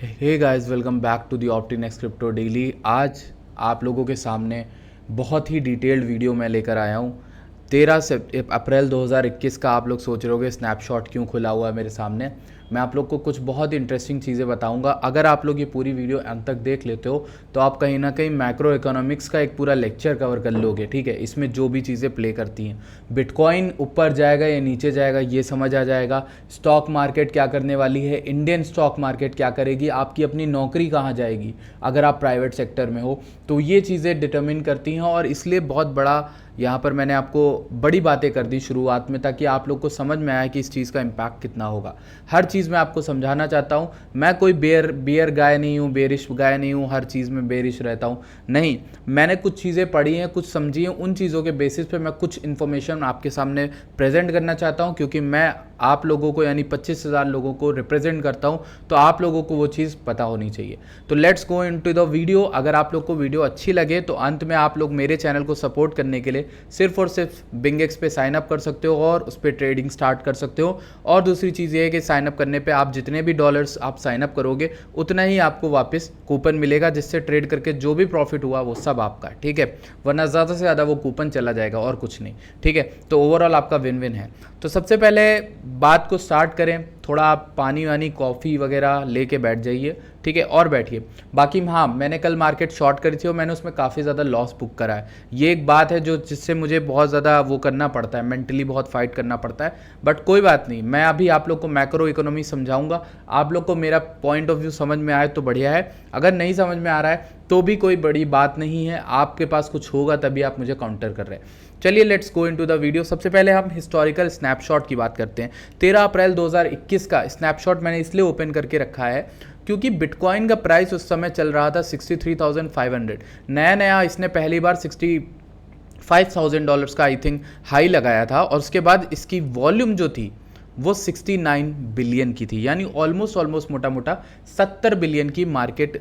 Hey guys, welcome back to the Optinex crypto daily. आज आप लोगों के सामने बहुत ही डिटेल्ड वीडियो मैं लेकर आया हूँ। 13 अप्रैल 2021 का आप लोग सोच रहे होगे स्नैपशॉट क्यों खुला हुआ है मेरे सामने। मैं आप लोग को कुछ बहुत इंटरेस्टिंग चीज़ें बताऊंगा। अगर आप लोग ये पूरी वीडियो अंत तक देख लेते हो तो आप कहीं ना कहीं मैक्रो इकोनॉमिक्स का एक पूरा लेक्चर कवर कर लोगे। ठीक है, इसमें जो भी चीज़ें प्ले करती हैं, बिटकॉइन ऊपर जाएगा या नीचे जाएगा ये समझ आ जाएगा, स्टॉक मार्केट क्या करने वाली है, इंडियन स्टॉक मार्केट क्या करेगी, आपकी अपनी नौकरी कहाँ जाएगी अगर आप प्राइवेट सेक्टर में हो, तो ये चीज़ें डिटरमिन करती हैं। और इसलिए बहुत बड़ा यहाँ पर मैंने आपको बड़ी बातें कर दी शुरुआत में, ताकि आप लोग को समझ में आए कि इस चीज़ का इम्पैक्ट कितना होगा। हर चीज़ मैं आपको समझाना चाहता हूँ। मैं कोई बियर गाय नहीं हूँ, बेरिश गाय नहीं हूँ, हर चीज़ में बेरिश रहता हूँ, नहीं। मैंने कुछ चीज़ें पढ़ी हैं, कुछ समझी हैं, उन चीज़ों के बेसिस पे मैं कुछ इन्फॉर्मेशन आपके सामने प्रेजेंट करना चाहता हूँ, क्योंकि मैं आप लोगों को यानी 25,000 लोगों को रिप्रेजेंट करता हूँ, तो आप लोगों को वो चीज़ पता होनी चाहिए। तो let's go into the video. अगर आप लोग को वीडियो अच्छी लगे तो अंत में आप लोग मेरे चैनल को सपोर्ट करने के लिए सिर्फ और सिर्फ बिंगेक्स पे साइन अप कर सकते हो और उस पर ट्रेडिंग स्टार्ट कर सकते हो। और दूसरी चीज़ ये है कि साइन अप करने पे आप जितने भी डॉलर्स आप साइन अप करोगे उतना ही आपको वापस कूपन मिलेगा, जिससे ट्रेड करके जो भी प्रॉफिट हुआ वो सब आपका। ठीक है, वरना ज़्यादा से ज़्यादा वो कूपन चला जाएगा और कुछ नहीं। ठीक है, तो ओवरऑल आपका विन विन है। तो सबसे पहले बात को स्टार्ट करें, थोड़ा आप पानी वानी कॉफ़ी वगैरह लेके बैठ जाइए। ठीक है, और बैठिए। बाकी हाँ, मैंने कल मार्केट शॉर्ट करी थी और मैंने उसमें काफ़ी ज़्यादा लॉस बुक करा है। ये एक बात है जो जिससे मुझे बहुत ज़्यादा वो करना पड़ता है, मेंटली बहुत फाइट करना पड़ता है। बट कोई बात नहीं, मैं अभी आप लोग को मैक्रो इकोनॉमी समझाऊंगा। आप लोग को मेरा पॉइंट ऑफ व्यू समझ में आए तो बढ़िया है, अगर नहीं समझ में आ रहा है तो भी कोई बड़ी बात नहीं है। आपके पास कुछ होगा तभी आप मुझे काउंटर कर रहे हैं। चलिए let's go into the video. सबसे पहले हम हिस्टोरिकल स्नैपशॉट की बात करते हैं। 13 अप्रैल 2021 का स्नैपशॉट मैंने इसलिए ओपन करके रखा है क्योंकि बिटकॉइन का प्राइस उस समय चल रहा था 63,500। नया नया इसने पहली बार $65,000 का आई थिंक हाई लगाया था, और उसके बाद इसकी वॉल्यूम जो थी वो 69 बिलियन की थी, यानी ऑलमोस्ट मोटा मोटा 70 बिलियन की मार्केट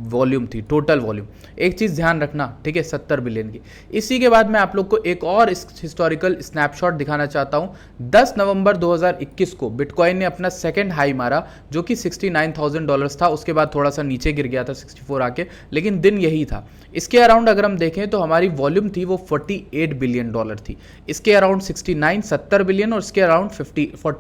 वॉल्यूम थी, टोटल वॉल्यूम। एक चीज़ ध्यान रखना, ठीक है, 70 बिलियन की। इसी के बाद मैं आप लोग को एक और हिस्टोरिकल स्नैपशॉट दिखाना चाहता हूँ। 10 नवंबर 2021 को बिटकॉइन ने अपना सेकेंड हाई मारा, जो कि $69,000 था। उसके बाद थोड़ा सा नीचे गिर गया था 64 आके, लेकिन दिन यही था। इसके अराउंड अगर हम देखें तो हमारी वॉल्यूम थी वो $48 बिलियन थी। इसके अराउंड 69 70 बिलियन और इसके अराउंड 48।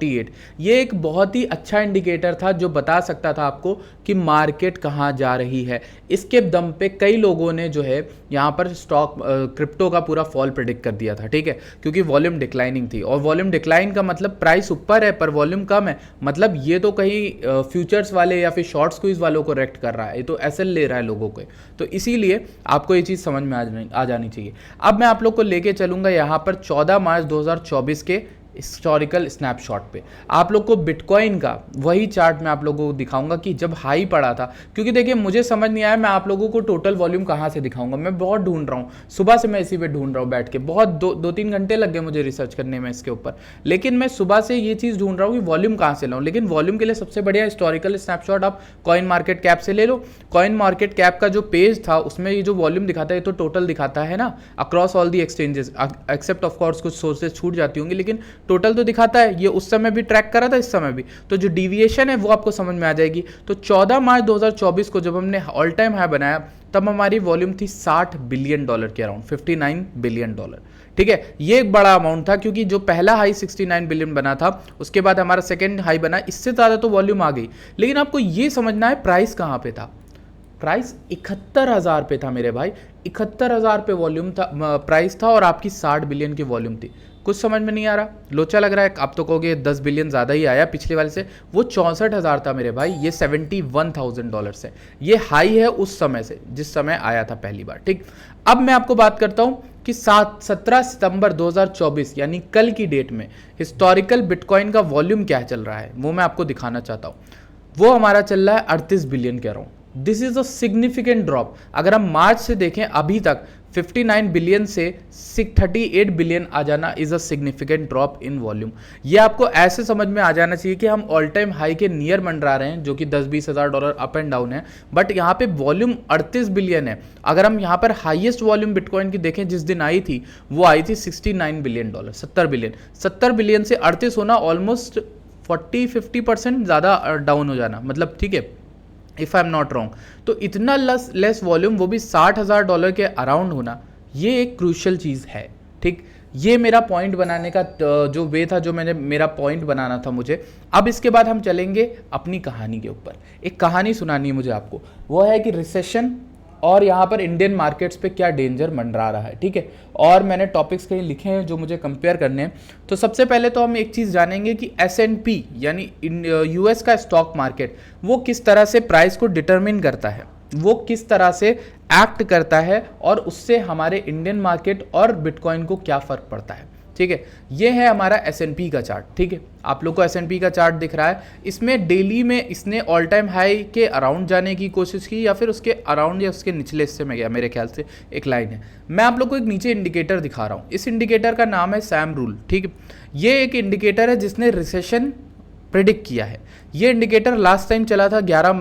ये एक बहुत ही अच्छा इंडिकेटर था जो बता सकता था आपको कि मार्केट कहाँ जा रही है। इसके दम पे कई लोगों ने जो है यहाँ पर स्टॉक क्रिप्टो का पूरा फॉल प्रेडिक्ट कर दिया था। ठीक है, क्योंकि वॉल्यूम डिक्लाइनिंग थी, और वॉल्यूम डिक्लाइन का मतलब प्राइस ऊपर है पर वॉल्यूम कम है, मतलब ये तो कहीं फ्यूचर्स वाले या फिर शॉर्ट स्क्वीज वालों को रेक्ट कर रहा है, ये तो एसएल ले रहा है लोगों को। तो इसीलिए आपको ये चीज़ समझ में आ जानी चाहिए। अब मैं आप लोग को लेके चलूंगा यहाँ पर 14 मार्च 2024 के हिस्टोरिकल स्नैपशॉट पे। आप लोग को बिटकॉइन का वही चार्ट मैं आप लोगों को दिखाऊंगा कि जब हाई पड़ा था, क्योंकि देखिए मुझे समझ नहीं आया मैं आप लोगों को टोटल वॉल्यूम कहाँ से दिखाऊंगा। मैं बहुत ढूंढ रहा हूँ, सुबह से मैं इसी पे ढूंढ रहा हूँ बैठ के, बहुत दो तीन घंटे लग गए मुझे रिसर्च करने में इसके ऊपर, लेकिन मैं सुबह से ये चीज़ ढूंढ रहा हूँ कि वॉल्यूम कहाँ से लाऊं। लेकिन वॉल्यूम के लिए सबसे बढ़िया हिस्टोरिकल स्नैपशॉट आप कॉइन मार्केट कैप से ले लो। कॉइन मार्केट कैप का जो पेज था उसमें ये जो वॉल्यूम दिखाता है, ये तो टोटल दिखाता है ना, across all the exchanges, except of course कुछ सोर्सेज छूट जाती होंगी, लेकिन टोटल तो दिखाता है। ये उस समय भी ट्रैक करा था, इस समय भी, तो जो डिविएशन है वो आपको समझ में आ जाएगी। तो 14 मार्च 2024 को जब हमने ऑल टाइम हाई बनाया तब हमारी वॉल्यूम थी $60 बिलियन के अराउंड, $59 बिलियन। ठीक है, ये एक बड़ा अमाउंट था, क्योंकि जो पहला हाई 69 बिलियन बना था उसके बाद हमारा सेकेंड हाई बना, इससे ज़्यादा तो वॉल्यूम आ गई। लेकिन आपको ये समझना है प्राइस कहाँ पे था। प्राइस 71,000 पे था मेरे भाई, 71,000 पे वॉल्यूम था, प्राइस था, और आपकी 60 बिलियन की वॉल्यूम थी। कुछ समझ में नहीं आ रहा, लोचा लग रहा है। आप तो कहोगे 10 बिलियन ज़्यादा ही आया पिछले वाले से, वो 64,000 था मेरे भाई, ये $71,000 है। ये हाई है उस समय से जिस समय आया था पहली बार। ठीक, अब मैं आपको बात करता हूँ कि 17 सितंबर 2024 यानी कल की डेट में हिस्टोरिकल बिटकॉइन का वॉल्यूम क्या चल रहा है वो मैं आपको दिखाना चाहता हूँ। वो हमारा चल रहा है 38 बिलियन के around. This is a significant drop. अगर हम मार्च से देखें अभी तक 59 बिलियन से 38 बिलियन आ जाना is a significant drop in volume. ये आपको ऐसे समझ में आ जाना चाहिए कि हम ऑल टाइम हाई के नियर मंडरा रहे हैं, जो कि 10-20 हज़ार डॉलर अप एंड डाउन है, बट यहाँ पे वॉल्यूम 38 बिलियन है। अगर हम यहाँ पर हाईएस्ट वॉल्यूम बिटकॉइन की देखें जिस दिन आई थी, वो आई थी $69 बिलियन, 70 बिलियन से 38 होना ऑलमोस्ट 40-50% ज़्यादा डाउन हो जाना, मतलब ठीक है if I am not wrong. तो इतना लेस वॉल्यूम, वो भी $60,000 के अराउंड होना, ये एक क्रूशियल चीज़ है। ठीक, ये मेरा पॉइंट बनाने का जो वे था, जो मैंने मेरा पॉइंट बनाना था मुझे। अब इसके बाद हम चलेंगे अपनी कहानी के ऊपर। एक कहानी सुनानी है मुझे आपको, वो है कि रिसेशन और यहाँ पर इंडियन मार्केट्स पे क्या डेंजर मंडरा रहा है। ठीक है, और मैंने टॉपिक्स कहीं लिखे हैं जो मुझे कंपेयर करने हैं। तो सबसे पहले तो हम एक चीज़ जानेंगे कि S&P यानी US का स्टॉक मार्केट, वो किस तरह से प्राइस को डिटरमिन करता है, वो किस तरह से एक्ट करता है, और उससे हमारे इंडियन मार्केट और बिटकॉइन को क्या फ़र्क पड़ता है। ठीक है, ये है हमारा S&P का चार्ट। ठीक है, आप लोग को S&P का चार्ट दिख रहा है। इसमें डेली में इसने ऑल टाइम हाई के अराउंड जाने की कोशिश की, या फिर उसके अराउंड या उसके निचले हिस्से में गया, मेरे ख्याल से एक लाइन है। मैं आप लोग को एक नीचे इंडिकेटर दिखा रहा हूँ। इस इंडिकेटर का नाम है सैम रूल। ठीक है, ये एक इंडिकेटर है जिसने रिसेशन प्रिडिक्ट किया है। ये इंडिकेटर लास्ट टाइम चला था 11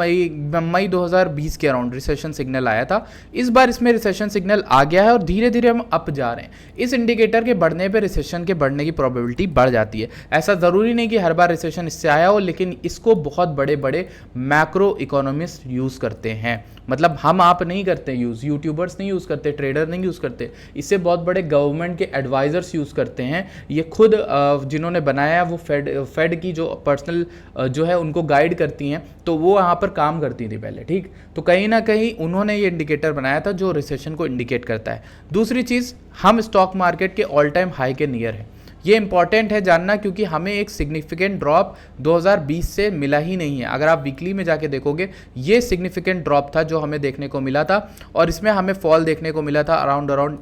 मई 2020 के अराउंड रिसेशन सिग्नल आया था। इस बार इसमें रिसेशन सिग्नल आ गया है और धीरे धीरे हम अप जा रहे हैं। इस इंडिकेटर के बढ़ने पे रिसेशन के बढ़ने की प्रोबेबिलिटी बढ़ जाती है। ऐसा ज़रूरी नहीं कि हर बार रिसेशन इससे आया हो, लेकिन इसको बहुत बड़े बड़े मैक्रो इकोनॉमिस्ट यूज़ करते हैं। मतलब हम आप नहीं करते यूज़, यूट्यूबर्स नहीं यूज़ करते, ट्रेडर नहीं यूज़ करते, इसे बहुत बड़े गवर्नमेंट के एडवाइजर्स यूज़ करते हैं। ये खुद जिन्होंने बनाया वो फेड की जो पर्सनल जो है उनको गाइड करती हैं, तो वो यहाँ पर काम करती थी पहले। ठीक, तो कहीं ना कहीं उन्होंने ये इंडिकेटर बनाया था जो रिसेशन को इंडिकेट करता है। दूसरी चीज़, हम स्टॉक मार्केट के ऑल टाइम हाई के नियर है। ये इंपॉर्टेंट है जानना, क्योंकि हमें एक सिग्निफिकेंट ड्रॉप 2020 से मिला ही नहीं है। अगर आप वीकली में जाके देखोगे, ये सिग्निफिकेंट ड्रॉप था जो हमें देखने को मिला था, और इसमें हमें फॉल देखने को मिला था अराउंड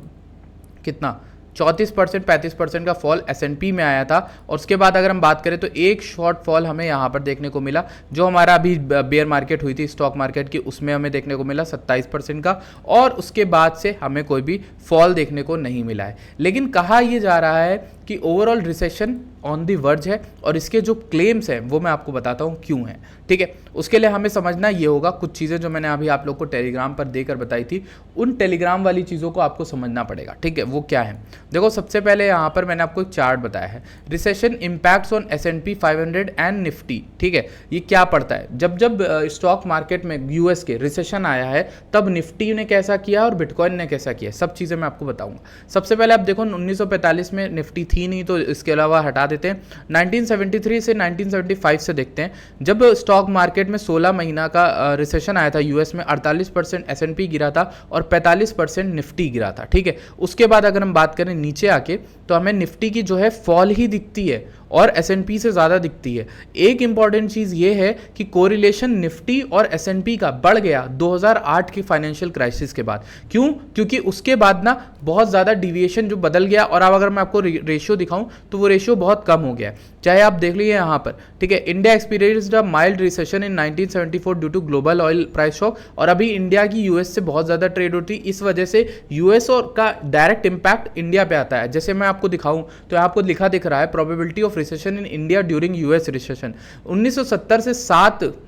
कितना 34% 35% का फॉल S&P में आया था। और उसके बाद अगर हम बात करें तो एक शॉर्ट फॉल हमें यहाँ पर देखने को मिला, जो हमारा अभी बेयर मार्केट हुई थी स्टॉक मार्केट की, उसमें हमें देखने को मिला 27% का, और उसके बाद से हमें कोई भी फॉल देखने को नहीं मिला है। लेकिन कहा यह जा रहा है कि overall recession on the verge है, और इसके जो क्लेम्स हैं वो मैं आपको बताता हूँ क्यों है। ठीक है, उसके लिए हमें समझना ये होगा, कुछ चीज़ें जो मैंने अभी आप लोग को टेलीग्राम पर देकर बताई थी, उन टेलीग्राम वाली चीज़ों को आपको समझना पड़ेगा। ठीक है, वो क्या है, देखो सबसे पहले यहाँ पर मैंने आपको एक चार्ट बताया है, recession impacts on S&P 500 and Nifty. ठीक है, ये क्या पड़ता है, जब जब स्टॉक मार्केट में US के रिसेशन आया है, तब निफ्टी ने कैसा किया और बिटकॉइन ने कैसा किया, सब चीज़ें मैं आपको बताऊंगा। सबसे पहले आप देखो 1945 में निफ्टी थी नहीं, तो इसके अलावा हटा देते हैं। 1973 से 1975 से देखते हैं, जब स्टॉक मार्केट में 16 महीना का रिसेशन आया था US में, 48% S&P गिरा था और 45% निफ्टी गिरा था। ठीक है, उसके बाद अगर हम बात करें नीचे आके, तो हमें निफ्टी की जो है फॉल ही दिखती है और S&P से ज़्यादा दिखती है। एक इंपॉर्टेंट चीज़ ये है कि कोरिलेशन निफ्टी और S&P का बढ़ गया 2008 की फाइनेंशियल क्राइसिस के बाद। क्यों? क्योंकि उसके बाद ना बहुत ज़्यादा डिविएशन जो बदल गया, और अब अगर मैं आपको रेशियो दिखाऊं तो वो रेशियो बहुत कम हो गया है। चाहे आप देख लीजिए यहाँ पर, ठीक है, India experienced a mild recession in 1974 due to global oil price shock, और अभी इंडिया की US से बहुत ज़्यादा ट्रेड होती है, इस वजह से US और का डायरेक्ट इंपैक्ट इंडिया पे आता है। जैसे मैं आपको दिखाऊं तो आपको लिखा दिख रहा है probability of recession in India during US recession. 1970 से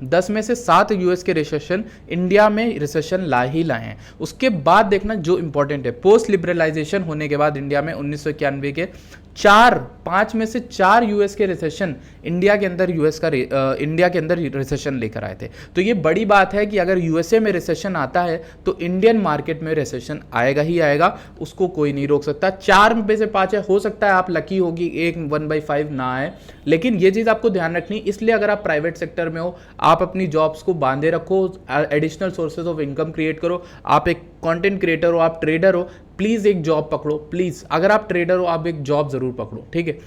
10 में से 7 US के रिसेशन इंडिया में रिसेशन ला ही लाए हैं। उसके बाद देखना जो इंपॉर्टेंट है, पोस्ट लिबरलाइजेशन होने के बाद इंडिया में 1991 के 5 में से 4 US के रिसेशन इंडिया के अंदर इंडिया के अंदर रिसेशन लेकर आए थे। तो ये बड़ी बात है कि अगर USA में रिसेशन आता है तो इंडियन मार्केट में रिसेशन आएगा ही आएगा, उसको कोई नहीं रोक सकता। 4 में से 5 है, हो सकता है आप लकी होगी 1/5 ना आए, लेकिन ये चीज़ आपको ध्यान रखनी। इसलिए अगर आप प्राइवेट सेक्टर में हो, आप अपनी जॉब्स को बांधे रखो, additional sources of income create करो। आप एक कंटेंट क्रिएटर हो, आप ट्रेडर हो, प्लीज़ एक जॉब पकड़ो। प्लीज़, अगर आप ट्रेडर हो, आप एक जॉब ज़रूर पकड़ो। ठीक है,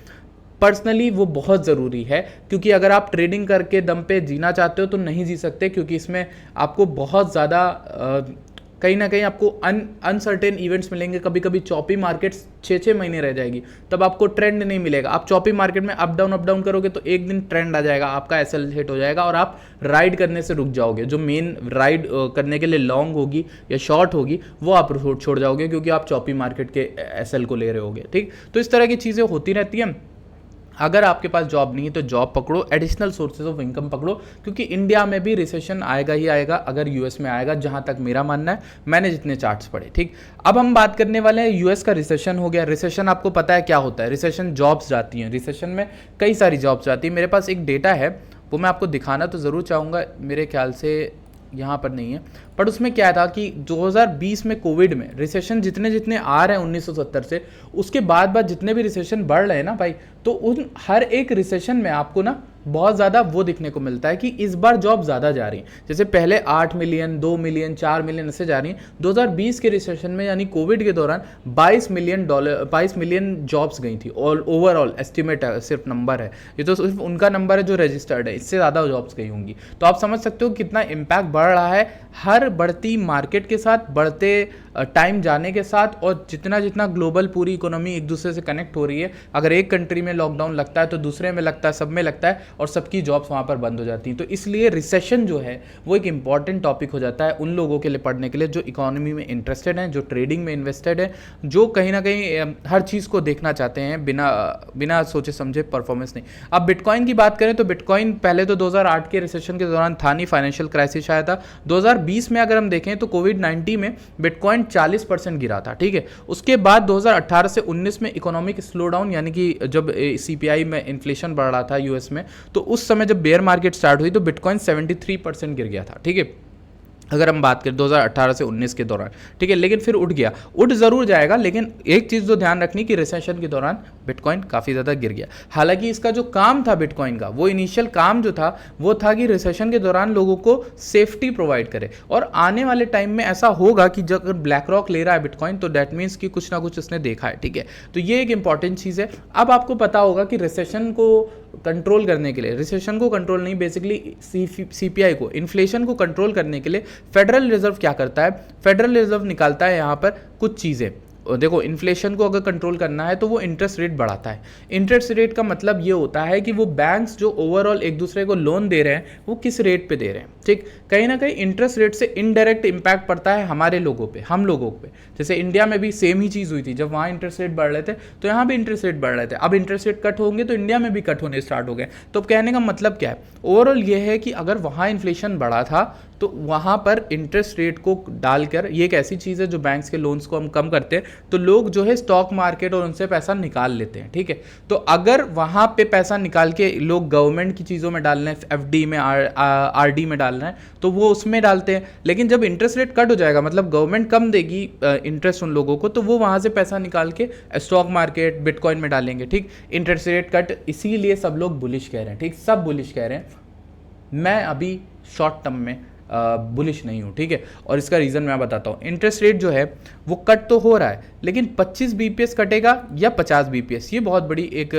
पर्सनली वो बहुत ज़रूरी है, क्योंकि अगर आप ट्रेडिंग करके दम पे जीना चाहते हो तो नहीं जी सकते, क्योंकि इसमें आपको बहुत ज़्यादा कहीं ना कहीं आपको अनसर्टेन इवेंट्स मिलेंगे। कभी कभी चॉपी मार्केट 6 महीने रह जाएगी, तब आपको ट्रेंड नहीं मिलेगा। आप चॉपी मार्केट में अप डाउन करोगे तो एक दिन ट्रेंड आ जाएगा, आपका SL हिट हो जाएगा और आप राइड करने से रुक जाओगे। जो मेन राइड करने के लिए लॉन्ग होगी या शॉर्ट होगी वो आप छोड़ जाओगे, क्योंकि आप चॉपी मार्केट के SL को ले रहे होगे। ठीक, तो इस तरह की चीज़ें होती रहती हैं। अगर आपके पास जॉब नहीं है तो जॉब पकड़ो, एडिशनल सोर्सेज ऑफ इनकम पकड़ो, क्योंकि इंडिया में भी रिसेशन आएगा ही आएगा अगर US में आएगा, जहां तक मेरा मानना है, मैंने जितने चार्ट्स पढ़े। ठीक, अब हम बात करने वाले हैं US का रिसेशन हो गया। रिसेशन आपको पता है क्या होता है, रिसेशन जॉब्स जाती हैं, रिसेशन में कई सारी जॉब्स जाती हैं। मेरे पास एक डेटा है, वो मैं आपको दिखाना तो ज़रूर चाहूँगा। मेरे ख्याल से यहाँ पर नहीं है, बट उसमें क्या था कि 2020 में कोविड में रिसेशन जितने जितने आ रहे हैं 1970 से, उसके बाद जितने भी रिसेशन बढ़ रहे हैं ना भाई, तो उन हर एक रिसेशन में आपको ना बहुत ज़्यादा वो दिखने को मिलता है कि इस बार जॉब ज़्यादा जा रही हैं। जैसे पहले 8 मिलियन, 2 मिलियन, 4 मिलियन ऐसे जा रही हैं। 2020 के रिसेशन में यानी कोविड के दौरान 22 मिलियन जॉब्स गई थी। ऑल ओवरऑल एस्टिमेट है, सिर्फ नंबर है ये, तो सिर्फ उनका नंबर है जो रजिस्टर्ड है, इससे ज़्यादा जॉब्स गई होंगी। तो आप समझ सकते हो कितना इम्पैक्ट बढ़ रहा है हर बढ़ती मार्केट के साथ, बढ़ते टाइम जाने के साथ, और जितना जितना ग्लोबल पूरी इकोनॉमी एक दूसरे से कनेक्ट हो रही है, अगर एक कंट्री में लॉकडाउन लगता है तो दूसरे में लगता है, सब में लगता है, और सबकी जॉब्स वहाँ पर बंद हो जाती हैं। तो इसलिए रिसेशन जो है वो एक इंपॉर्टेंट टॉपिक हो जाता है उन लोगों के लिए पढ़ने के लिए जो इकोनॉमी में इंटरेस्टेड हैं, जो ट्रेडिंग में इन्वेस्टेड है, जो कहीं ना कहीं हर चीज़ को देखना चाहते हैं बिना सोचे समझे परफॉर्मेंस नहीं। अब बिटकॉइन की बात करें तो बिटकॉइन पहले तो 2008 के रिसेशन के दौरान था नहीं, फाइनेंशियल क्राइसिस आया था। 2020 में अगर हम देखें तो कोविड-19 में बिटकॉइन 40% गिरा था, ठीक है। उसके बाद 2018 से 19 में इकोनॉमिक स्लो डाउन, यानी कि जब CPI में इन्फ्लेशन बढ़ रहा था US में, तो उस समय जब बेयर मार्केट स्टार्ट हुई तो बिटकॉइन 73% गिर गया था, ठीक है, अगर हम बात करें 2018 से 19 के दौरान, ठीक है। लेकिन फिर उठ गया, उठ ज़रूर जाएगा, लेकिन एक चीज़ जो ध्यान रखनी कि रिसेशन के दौरान बिटकॉइन काफ़ी ज़्यादा गिर गया। हालांकि इसका जो काम था बिटकॉइन का, वो इनिशियल काम जो था वो था कि रिसेशन के दौरान लोगों को सेफ्टी प्रोवाइड करे, और आने वाले टाइम में ऐसा होगा कि जब अगर ब्लैक रॉक ले रहा है बिटकॉइन तो डैट मीन्स कि कुछ ना कुछ उसने देखा है, ठीक है। तो ये एक इंपॉर्टेंट चीज़ है। अब आपको पता होगा कि रिसेशन को कंट्रोल करने के लिए, रिसेशन को कंट्रोल नहीं, बेसिकली CPI को, इन्फ्लेशन को कंट्रोल करने के लिए फेडरल रिजर्व क्या करता है, फेडरल रिजर्व निकालता है यहाँ पर कुछ चीज़ें। देखो, इन्फ्लेशन को अगर कंट्रोल करना है तो वो इंटरेस्ट रेट बढ़ाता है। इंटरेस्ट रेट का मतलब ये होता है कि वो बैंक्स जो ओवरऑल एक दूसरे को लोन दे रहे हैं वो किस रेट पे दे रहे हैं, ठीक। कहीं ना कहीं इंटरेस्ट रेट से इनडायरेक्ट इंपैक्ट पड़ता है हमारे लोगों पे, हम लोगों पे। जैसे इंडिया में भी सेम ही चीज़ हुई थी, जब वहाँ इंटरेस्ट रेट बढ़ रहे थे तो यहाँ भी इंटरेस्ट रेट बढ़ रहे थे। अब इंटरेस्ट रेट कट होंगे तो इंडिया में भी कट होने स्टार्ट हो गए। तो कहने का मतलब क्या है, ओवरऑल ये है कि अगर वहाँ इन्फ्लेशन बढ़ा था तो वहाँ पर इंटरेस्ट रेट को डालकर, ये एक ऐसी चीज़ है जो बैंक्स के लोन्स को हम कम करते हैं, तो लोग जो है स्टॉक मार्केट और उनसे पैसा निकाल लेते हैं, ठीक है। तो अगर वहाँ पे पैसा निकाल के लोग गवर्नमेंट की चीज़ों में डालना है, FD में, RD में डालना है, तो वो उसमें डालते हैं। लेकिन जब इंटरेस्ट रेट कट हो जाएगा, मतलब गवर्नमेंट कम देगी इंटरेस्ट उन लोगों को, तो वो वहाँ से पैसा निकाल के स्टॉक मार्केट, बिटकॉइन में डालेंगे, ठीक। इंटरेस्ट रेट कट, इसीलिए सब लोग बुलिश कह रहे हैं, ठीक, सब बुलिश कह रहे हैं। मैं अभी शॉर्ट टर्म में बुलिश नहीं हूँ, ठीक है। और इसका रीज़न मैं बताता हूँ। इंटरेस्ट रेट जो है वो कट तो हो रहा है, लेकिन 25 BPS कटेगा या 50 BPS, ये बहुत बड़ी एक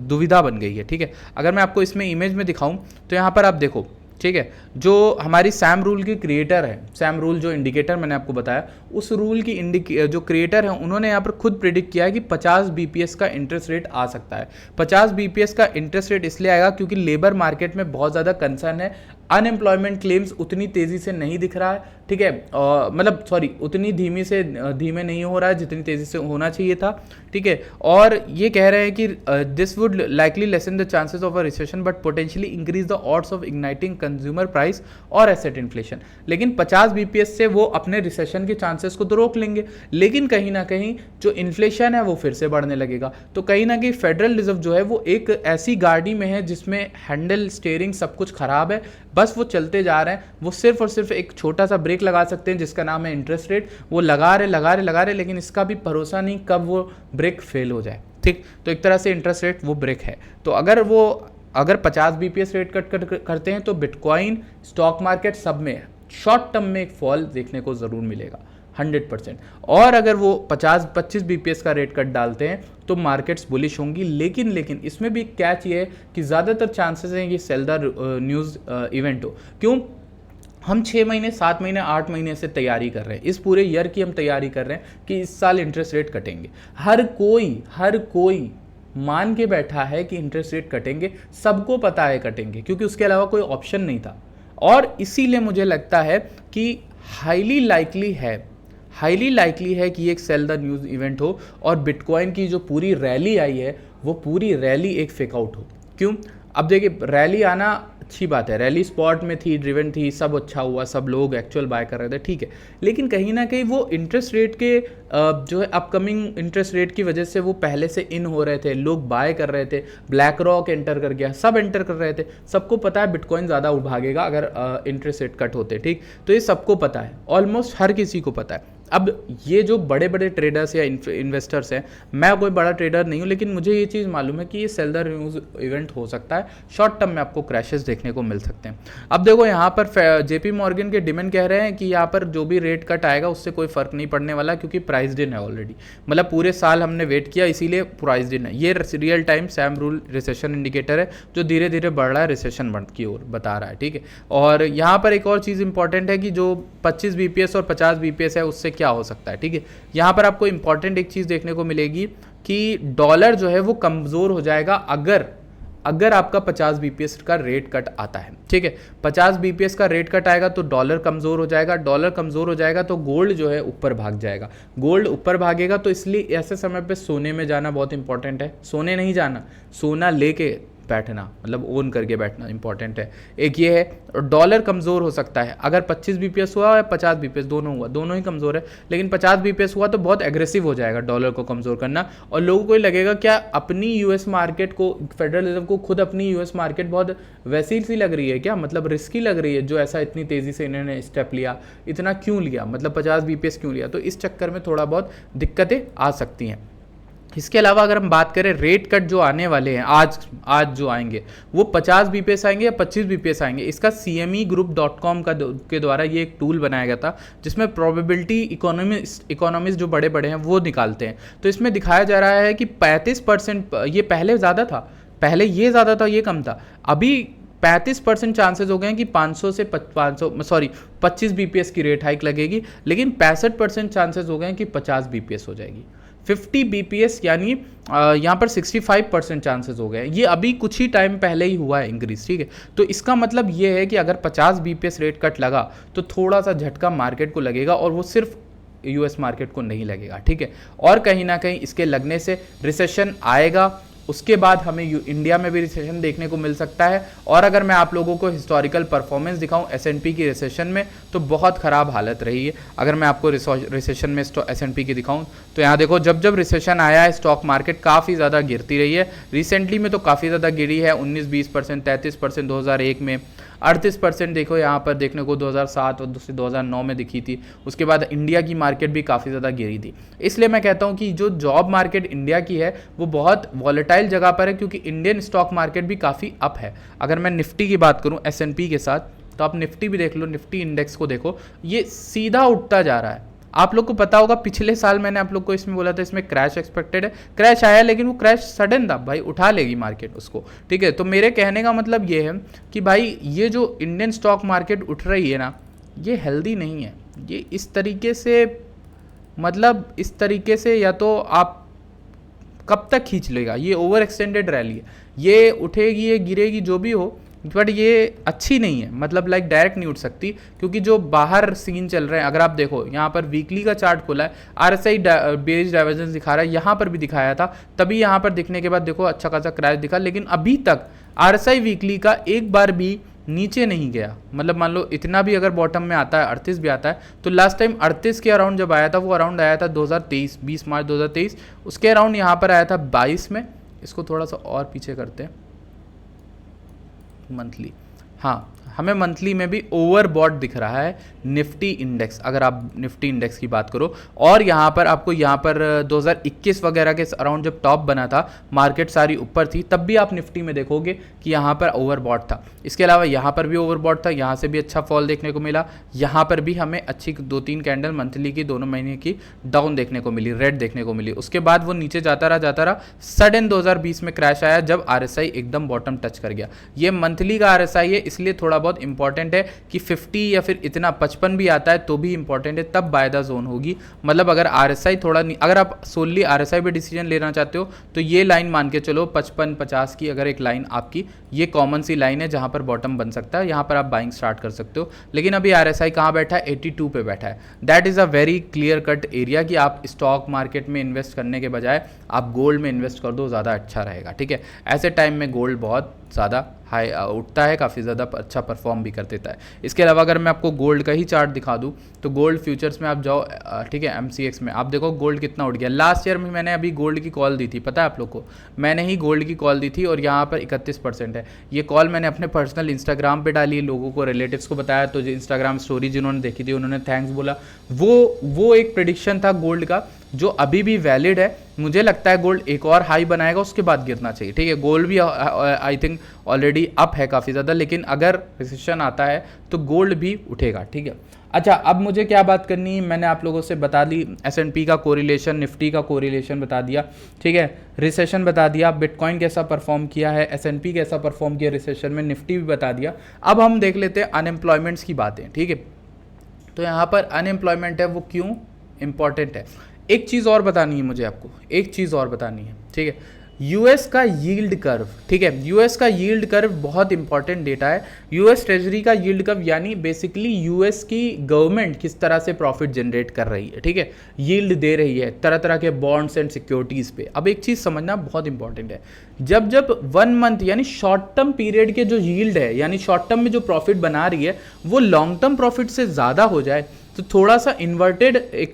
दुविधा बन गई है, ठीक है। अगर मैं आपको इसमें इमेज में दिखाऊं तो यहाँ पर आप देखो, ठीक है, जो हमारी सैम रूल की क्रिएटर है, सैम रूल जो इंडिकेटर मैंने आपको बताया, उस रूल की जो क्रिएटर है उन्होंने यहाँ पर खुद प्रिडिक्ट किया है कि 50 BPS का इंटरेस्ट रेट आ सकता है। 50 BPS का इंटरेस्ट रेट इसलिए आएगा क्योंकि लेबर मार्केट में बहुत ज़्यादा कंसर्न है, अनएम्प्लॉयमेंट क्लेम्स उतनी तेज़ी से नहीं दिख रहा है, ठीक है, मतलब सॉरी, उतनी धीमे नहीं हो रहा है जितनी तेज़ी से होना चाहिए था, ठीक है। और ये कह रहे हैं कि this would likely lesson the chances of a recession but potentially increase the odds of igniting consumer price और एसेट इन्फ्लेशन। लेकिन 50 BPS से वो अपने रिसेशन के चांसेस को तो रोक लेंगे, लेकिन कहीं ना कहीं जो इन्फ्लेशन है वो फिर से बढ़ने लगेगा। तो कहीं ना कहीं फेडरल रिजर्व जो है वो एक ऐसी गाड़ी में है जिसमें हैंडल, स्टीयरिंग सब कुछ खराब है, बस वो चलते जा रहे हैं। वो सिर्फ और सिर्फ एक छोटा सा ब्रेक लगा सकते हैं जिसका नाम है इंटरेस्ट रेट। वो लगा रहे, लेकिन इसका भी भरोसा नहीं कब वो ब्रेक फेल हो जाए, ठीक। तो एक तरह से इंटरेस्ट रेट वो ब्रेक है। तो अगर 50 BPS रेट कट करते हैं तो बिटकॉइन, स्टॉक मार्केट सब में शॉर्ट टर्म में एक फॉल देखने को ज़रूर मिलेगा 100%। और अगर वो 25 BPS का रेट कट डालते हैं तो मार्केट्स बुलिश होंगी। लेकिन इसमें भी कैच ये है कि ज़्यादातर चांसेस हैं कि सेल द न्यूज़ इवेंट हो। क्यों? हम 6 महीने, 7 महीने, 8 महीने से तैयारी कर रहे हैं, इस पूरे ईयर की हम तैयारी कर रहे हैं कि इस साल इंटरेस्ट रेट कटेंगे। हर कोई मान के बैठा है कि इंटरेस्ट रेट कटेंगे, सबको पता है कटेंगे, क्योंकि उसके अलावा कोई ऑप्शन नहीं था। और इसीलिए मुझे लगता है कि हाईली लाइकली है कि एक सेल द न्यूज़ इवेंट हो और बिटकॉइन की जो पूरी रैली आई है वो पूरी रैली एक फेक आउट हो। क्यों? अब देखिए, रैली आना अच्छी बात है, रैली स्पॉट में थी, ड्रिवन थी, सब अच्छा हुआ, सब लोग एक्चुअल बाय कर रहे थे, ठीक है। लेकिन कहीं ना कहीं वो इंटरेस्ट रेट के जो है अपकमिंग इंटरेस्ट रेट की वजह से वो पहले से इन हो रहे थे, लोग बाय कर रहे थे, ब्लैक रॉक एंटर कर गया, सब एंटर कर रहे थे, सबको पता है बिटकॉइन ज़्यादा भागेगा अगर इंटरेस्ट रेट कट होते, ठीक। तो ये सबको पता है, ऑलमोस्ट हर किसी को पता है। अब ये जो बड़े बड़े ट्रेडर्स या इन्वेस्टर्स हैं, मैं कोई बड़ा ट्रेडर नहीं हूँ, लेकिन मुझे ये चीज़ मालूम है कि ये सेल द न्यूज़ इवेंट हो सकता है, शॉर्ट टर्म में आपको क्रैशेस देखने को मिल सकते हैं। अब देखो यहाँ पर जेपी मॉर्गन के डिमैंड कह रहे हैं कि यहाँ पर जो भी रेट कट आएगा उससे कोई फर्क नहीं पड़ने वाला, क्योंकि प्राइस दिन है ऑलरेडी, मतलब पूरे साल हमने वेट किया, इसीलिए प्राइस दिन है। ये real time Sam rule recession indicator है जो धीरे धीरे बढ़ रहा है रिसेशन की ओर बता रहा है, ठीक है। और यहाँ पर एक और चीज़ इंपॉर्टेंट है कि जो 25 बीपीएस और 50 बीपीएस है उससे क्या हो सकता है, ठीक है। यहाँ पर आपको इंपॉर्टेंट एक चीज़ देखने को मिलेगी कि डॉलर जो है वो कमज़ोर हो जाएगा अगर आपका 50 बीपीएस का रेट कट आता है, ठीक है। 50 बीपीएस का रेट कट आएगा तो डॉलर कमज़ोर हो जाएगा, डॉलर कमज़ोर हो जाएगा तो गोल्ड जो है ऊपर भाग जाएगा, गोल्ड ऊपर भागेगा। तो इसलिए ऐसे समय पे सोने में जाना बहुत इंपॉर्टेंट है, सोने नहीं जाना, सोना लेके बैठना, मतलब ओन करके बैठना इंपॉर्टेंट है। एक ये है, डॉलर कमज़ोर हो सकता है अगर 25 बीपीएस हुआ या 50 बीपीएस दोनों हुआ, दोनों ही कमज़ोर है, लेकिन 50 बीपीएस हुआ तो बहुत एग्रेसिव हो जाएगा डॉलर को कमज़ोर करना, और लोगों को लगेगा क्या अपनी यूएस मार्केट को, फेडरल रिजर्व को खुद अपनी यूएस मार्केट बहुत वैसी सी लग रही है क्या, मतलब रिस्की लग रही है, जो ऐसा इतनी तेज़ी से इन्होंने स्टेप लिया, इतना क्यों लिया, मतलब 50 बीपीएस क्यों लिया। तो इस चक्कर में थोड़ा बहुत दिक्कतें आ सकती हैं। इसके अलावा अगर हम बात करें रेट कट जो आने वाले हैं आज जो आएंगे वो 50 बीपीएस आएंगे या 25 बीपीएस आएंगे, इसका cmegroup.com के द्वारा ये एक टूल बनाया गया था जिसमें प्रोबेबिलिटी इकोनॉमिस्ट जो बड़े बड़े हैं वो निकालते हैं। तो इसमें दिखाया जा रहा है कि 35%, ये पहले ज़्यादा था, पहले ये ज़्यादा था ये कम था, अभी 35% चांसेस हो गए हैं कि 25 बीपीएस की रेट हाइक लगेगी, लेकिन 65% चांसेस हो गए हैं कि 50 बीपीएस हो जाएगी। 50 बीपीएस यानी यहाँ पर 65% चांसेस हो गए। ये अभी कुछ ही टाइम पहले ही हुआ है इंक्रीज, ठीक है। तो इसका मतलब ये है कि अगर 50 बीपीएस रेट कट लगा तो थोड़ा सा झटका मार्केट को लगेगा, और वो सिर्फ यूएस मार्केट को नहीं लगेगा, ठीक है। और कहीं ना कहीं इसके लगने से रिसेशन आएगा, उसके बाद हमें इंडिया में भी रिसेशन देखने को मिल सकता है। और अगर मैं आप लोगों को हिस्टोरिकल परफॉर्मेंस दिखाऊं S&P की रिसेशन में, तो बहुत ख़राब हालत रही है। अगर मैं आपको रिसेशन में S&P की दिखाऊं तो यहाँ देखो, जब जब रिसेशन आया है स्टॉक मार्केट काफ़ी ज़्यादा गिरती रही है, रिसेंटली में तो काफ़ी ज़्यादा गिरी है, 19-20%, 33% 2001 में, 38% देखो यहाँ पर देखने को 2007 और 2009 में दिखी थी। उसके बाद इंडिया की मार्केट भी काफ़ी ज़्यादा गिरी थी। इसलिए मैं कहता हूँ कि जो जॉब मार्केट इंडिया की है वो बहुत वॉलेटाइल जगह पर है, क्योंकि इंडियन स्टॉक मार्केट भी काफ़ी अप है। अगर मैं निफ्टी की बात करूँ S&P के साथ, तो आप निफ्टी भी देख लो, निफ्टी इंडेक्स को देखो, ये सीधा उठता जा रहा है। आप लोग को पता होगा पिछले साल मैंने आप लोग को इसमें बोला था इसमें क्रैश एक्सपेक्टेड है, क्रैश आया, लेकिन वो क्रैश सडन था भाई, उठा लेगी मार्केट उसको, ठीक है। तो मेरे कहने का मतलब ये है कि भाई ये जो इंडियन स्टॉक मार्केट उठ रही है ना, ये हेल्दी नहीं है। ये इस तरीके से, मतलब इस तरीके से या तो आप कब तक खींच लेगा, ये ओवर एक्सटेंडेड रैली है, ये उठेगी ये गिरेगी जो भी हो, बट ये अच्छी नहीं है, मतलब लाइक डायरेक्ट नहीं उठ सकती, क्योंकि जो बाहर सीन चल रहे हैं, अगर आप देखो यहाँ पर वीकली का चार्ट खोला है, RSI बेरिश डाइवर्जेंस दिखा रहा है, यहाँ पर भी दिखाया था, तभी यहाँ पर दिखने के बाद देखो अच्छा खासा क्रैश दिखा, लेकिन अभी तक RSI वीकली का एक बार भी नीचे नहीं गया। मतलब मान लो इतना भी अगर बॉटम में आता है, 38 भी आता है, तो लास्ट टाइम 38 के अराउंड जब आया था, वो अराउंड आया था 2023, 20 मार्च 2023, उसके अराउंड यहाँ पर आया था 22 में। इसको थोड़ा सा और पीछे करते हैं, मंथली, हाँ, हमें मंथली में भी ओवरबॉट दिख रहा है निफ्टी इंडेक्स, अगर आप निफ्टी इंडेक्स की बात करो। और यहाँ पर आपको यहाँ पर 2021 वगैरह के अराउंड जब टॉप बना था, मार्केट सारी ऊपर थी, तब भी आप निफ्टी में देखोगे कि यहाँ पर ओवरबॉट था। इसके अलावा यहाँ पर भी ओवरबॉट था, यहाँ से भी अच्छा फॉल देखने को मिला, यहाँ पर भी हमें अच्छी 2-3 कैंडल मंथली की दोनों महीने की डाउन देखने को मिली, रेड देखने को मिली। उसके बाद वो नीचे जाता रहा, सडन 2020 में क्रैश आया जब RSI एकदम बॉटम टच कर गया। ये मंथली का RSI है, इसलिए थोड़ा बहुत इंपॉर्टेंट है कि 50 या फिर इतना 55 भी आता है तो भी इंपॉर्टेंट है, तब बाय द जोन होगी। मतलब अगर RSI थोड़ा, अगर आप सोनली RSI पे डिसीजन लेना चाहते हो तो ये लाइन मान के चलो 55-50 की अगर एक लाइन आपकी, ये कॉमन सी लाइन है जहां पर बॉटम बन सकता है, यहां पर आप बाइंग स्टार्ट कर सकते हो। लेकिन अभी RSI कहां बैठा है, 82 पे बैठा है। That is a very clear cut area कि आप स्टॉक मार्केट में इन्वेस्ट करने के बजाय आप गोल्ड में इन्वेस्ट कर दो, ज़्यादा अच्छा रहेगा, ठीक है। ऐसे टाइम में गोल्ड बहुत ज़्यादा हाई उठता है, काफ़ी ज़्यादा अच्छा परफॉर्म भी कर देता है। इसके अलावा अगर मैं आपको गोल्ड का ही चार्ट दिखा दूँ तो गोल्ड फ्यूचर्स में आप जाओ, ठीक है, MCX में आप देखो गोल्ड कितना उठ गया। लास्ट ईयर में मैंने अभी गोल्ड की कॉल दी थी, पता है आप लोग को, मैंने ही गोल्ड की कॉल दी थी और यहाँ पर 31% है। ये कॉल मैंने अपने पर्सनल इंस्टाग्राम पे डाली, लोगों को, रिलेटिव्स को बताया, तो जो इंस्टाग्राम स्टोरी जिन्होंने देखी थी उन्होंने थैंक्स बोला। वो एक प्रेडिक्शन था गोल्ड का जो अभी भी वैलिड है। मुझे लगता है गोल्ड एक और हाई बनाएगा, उसके बाद गिरना चाहिए, ठीक है। गोल्ड भी आई थिंक ऑलरेडी अप है काफ़ी ज़्यादा, लेकिन अगर रिसेशन आता है तो गोल्ड भी उठेगा, ठीक है। अच्छा, अब मुझे क्या बात करनी है, मैंने आप लोगों से बता दी, S&P का कोरिलेशन, निफ्टी का कोरिलेशन बता दिया, ठीक है, रिसेशन बता दिया, बिटकॉइन कैसा परफॉर्म किया है, S&P कैसा परफॉर्म किया रिसेशन में, निफ्टी भी बता दिया। अब हम देख लेते हैं अनएम्प्लॉयमेंट्स की बातें, ठीक है। तो यहाँ पर अनएम्प्लॉयमेंट है वो क्यों इंपॉर्टेंट है। एक चीज़ और बतानी है मुझे आपको, एक चीज़ और बतानी है, ठीक है। यूएस का यील्ड कर्व, ठीक है, यूएस का यील्ड कर्व बहुत इंपॉर्टेंट डेटा है। यूएस ट्रेजरी का यील्ड कर्व यानी बेसिकली यूएस की गवर्नमेंट किस तरह से प्रॉफिट जनरेट कर रही है, ठीक है, यील्ड दे रही है तरह तरह के बॉन्ड्स एंड सिक्योरिटीज़ पे। अब एक चीज़ समझना बहुत इंपॉर्टेंट है, जब 1 मंथ यानी शॉर्ट टर्म पीरियड के जो यील्ड है, यानी शॉर्ट टर्म में जो प्रॉफिट बना रही है, वो लॉन्ग टर्म प्रॉफिट से ज़्यादा हो जाए तो थोड़ा सा इन्वर्टेड एक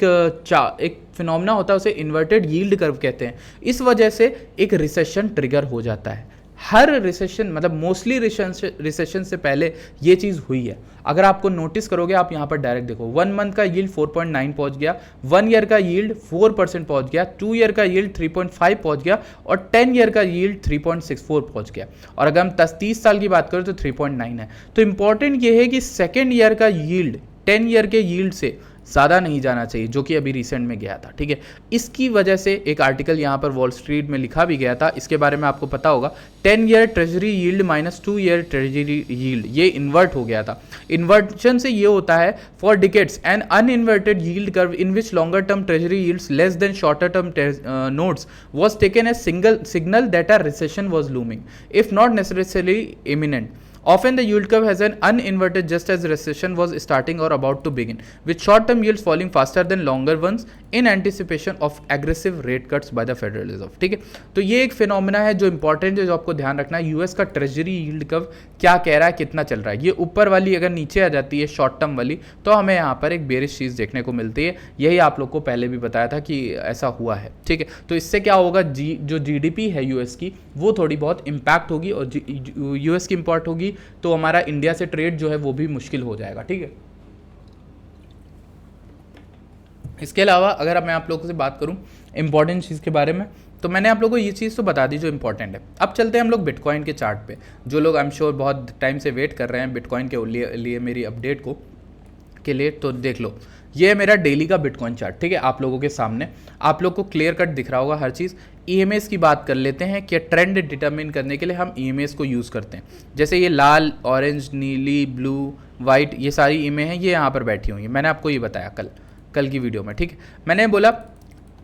फिनोमेना होता है, उसे इन्वर्टेड यील्ड कर्व कहते हैं। इस वजह से एक रिसेशन ट्रिगर हो जाता है। हर रिसेशन, मतलब मोस्टली रिसेशन से पहले ये चीज़ हुई है। अगर आपको नोटिस करोगे, आप यहाँ पर डायरेक्ट देखो, 1 मंथ का यील्ड 4.9 पहुँच गया, 1 ईयर का यील्ड 4% पहुँच गया, 2 ईयर का यील्ड 3.5 पहुँच गया और 10 ईयर का यील्ड 3.64 पहुँच गया। और अगर हम 30 साल की बात करें तो 3.9 है। तो इंपॉर्टेंट ये है कि सेकेंड ईयर का यील्ड 10 ईयर के यील्ड से ज़्यादा नहीं जाना चाहिए, जो कि अभी रिसेंट में गया था, ठीक है। इसकी वजह से एक आर्टिकल यहाँ पर वॉल स्ट्रीट में लिखा भी गया था, इसके बारे में आपको पता होगा, 10 year treasury yield minus 2 year treasury yield, ये इन्वर्ट हो गया था। इन्वर्शन से ये होता है, for decades an uninverted yield curve in which longer term treasury yields less than shorter term notes was taken as signal that a recession was looming, if not necessarily imminent. Often the yield curve has an uninverted just as recession was starting or about to begin, with short-term yields falling faster than longer ones in anticipation of aggressive rate cuts by the Federal Reserve, ठीक है। तो ये एक phenomena है जो important है, जो आपको ध्यान रखना है। यूएस का ट्रेजरी यील्ड कर्व क्या कह रहा है, कितना चल रहा है। ये ऊपर वाली अगर नीचे आ जाती है शॉर्ट टर्म वाली, तो हमें यहाँ पर एक बेरिश चीज़ देखने को मिलती है। यही आप लोग को पहले भी बताया था कि ऐसा हुआ है, ठीक है। तो इससे क्या होगा, जो GDP है यूएस की, वो थोड़ी बहुत इम्पैक्ट होगी, और यूएस की इम्पोर्ट होगी तो हमारा इंडिया से ट्रेड जो है वो भी मुश्किल हो जाएगा, ठीक है। इसके अलावा अगर मैं आप लोगों से बात करूं इंपॉर्टेंट चीज़ के बारे में, तो मैंने आप लोगों को ये चीज़ तो बता दी जो इंपॉर्टेंट है। अब चलते हैं हम लोग बिटकॉइन के चार्ट पे। जो लोग आई एम श्योर बहुत टाइम से वेट कर रहे हैं बिटकॉइन के लिए मेरी अपडेट के लिए, तो देख लो, ये है मेरा डेली का बिटकॉइन चार्ट, ठीक है, आप लोगों के सामने। आप लोग को क्लियर कट दिख रहा होगा हर चीज़। EMAs की बात कर लेते हैं कि ट्रेंड डिटरमिन करने के लिए हम EMAs को यूज़ करते हैं। जैसे ये लाल, ऑरेंज, नीली, ब्लू, वाइट, ये सारी EMA हैं, ये यहाँ पर बैठी हुई हैं। मैंने आपको ये बताया कल की वीडियो में, ठीक है। मैंने बोला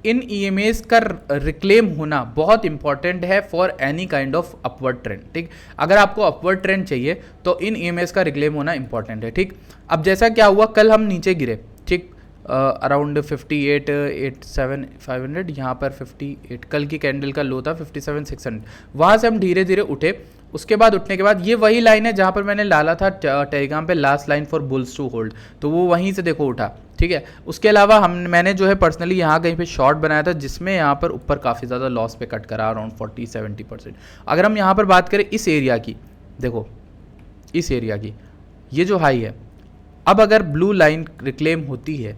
इन EMAs का रिक्लेम होना बहुत इंपॉर्टेंट है for any kind of upward trend, ठीक। अगर आपको अपवर्ड ट्रेंड चाहिए तो इन EMAs का रिक्लेम होना इंपॉर्टेंट है, ठीक। अब जैसा क्या हुआ, कल हम नीचे गिरे, ठीक, अराउंड 58,87500, यहाँ पर 58, कल की कैंडल का लो था 57,600, वहाँ से हम धीरे धीरे उठे। उसके बाद उठने के बाद ये वही लाइन है जहाँ पर मैंने डाला था टेलीग्राम पे last line for bulls to hold, तो वो वहीं से देखो उठा, ठीक है। उसके अलावा मैंने जो है पर्सनली यहाँ कहीं पे शॉर्ट बनाया था, जिसमें यहाँ पर ऊपर काफ़ी ज़्यादा लॉस पे कट करा, अराउंड 40-70%। अगर हम यहाँ पर बात करें इस एरिया की, देखो इस एरिया की, ये जो हाई है, अब अगर ब्लू लाइन रिक्लेम होती है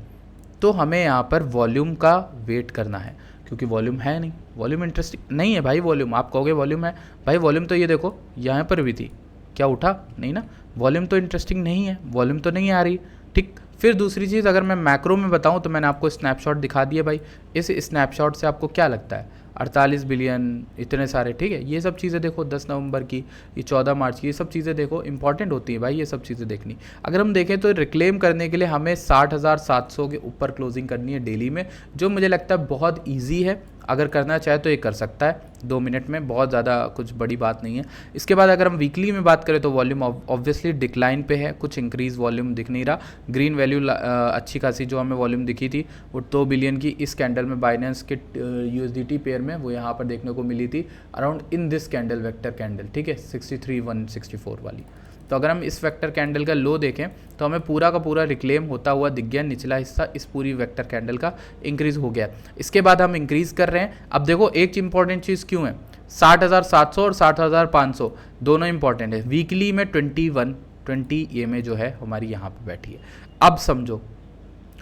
तो हमें यहाँ पर वॉल्यूम का वेट करना है, क्योंकि वॉल्यूम है नहीं, वॉल्यूम इंटरेस्टिंग नहीं है भाई। वॉल्यूम आप कहोगे वॉल्यूम है भाई, वॉल्यूम तो ये देखो यहाँ पर भी थी, क्या उठा नहीं ना, वॉल्यूम तो इंटरेस्टिंग नहीं है, वॉल्यूम तो नहीं आ रही, ठीक। फिर दूसरी चीज़ अगर मैं मैक्रो में बताऊँ तो मैंने आपको स्नैपशॉट दिखा दिया भाई। इस स्नैपशॉट से आपको क्या लगता है, 48 बिलियन, इतने सारे, ठीक है। ये सब चीज़ें देखो, 10 नवंबर की, ये 14 मार्च की, ये सब चीज़ें देखो, इंपॉर्टेंट होती है भाई ये सब चीज़ें देखनी। अगर हम देखें तो रिक्लेम करने के लिए हमें 60,700 के ऊपर क्लोजिंग करनी है डेली में, जो मुझे लगता है बहुत ईजी है। अगर करना चाहे तो ये कर सकता है 2 मिनट में, बहुत ज़्यादा कुछ बड़ी बात नहीं है। इसके बाद अगर हम वीकली में बात करें तो वॉल्यूम ऑब्वियसली डिक्लाइन पे है, कुछ इंक्रीज वॉल्यूम दिख नहीं रहा। ग्रीन वैल्यू अच्छी खासी जो हमें वॉल्यूम दिखी थी वो 2 बिलियन की इस कैंडल में बाइनेंस के USDT पेयर में वो यहाँ पर देखने को मिली थी around in this candle, vector candle, ठीक है, 63,164 वाली। तो अगर हम इस वेक्टर कैंडल का लो देखें तो हमें पूरा का पूरा रिक्लेम होता हुआ दिख गया, निचला हिस्सा इस पूरी वेक्टर कैंडल का इंक्रीज़ हो गया। इसके बाद हम इंक्रीज़ कर रहे हैं। अब देखो एक इंपॉर्टेंट चीज़ क्यों है, 60,700 और 60,500 दोनों इंपॉर्टेंट है। वीकली में 20 EMA जो है हमारी यहाँ पर बैठी है। अब समझो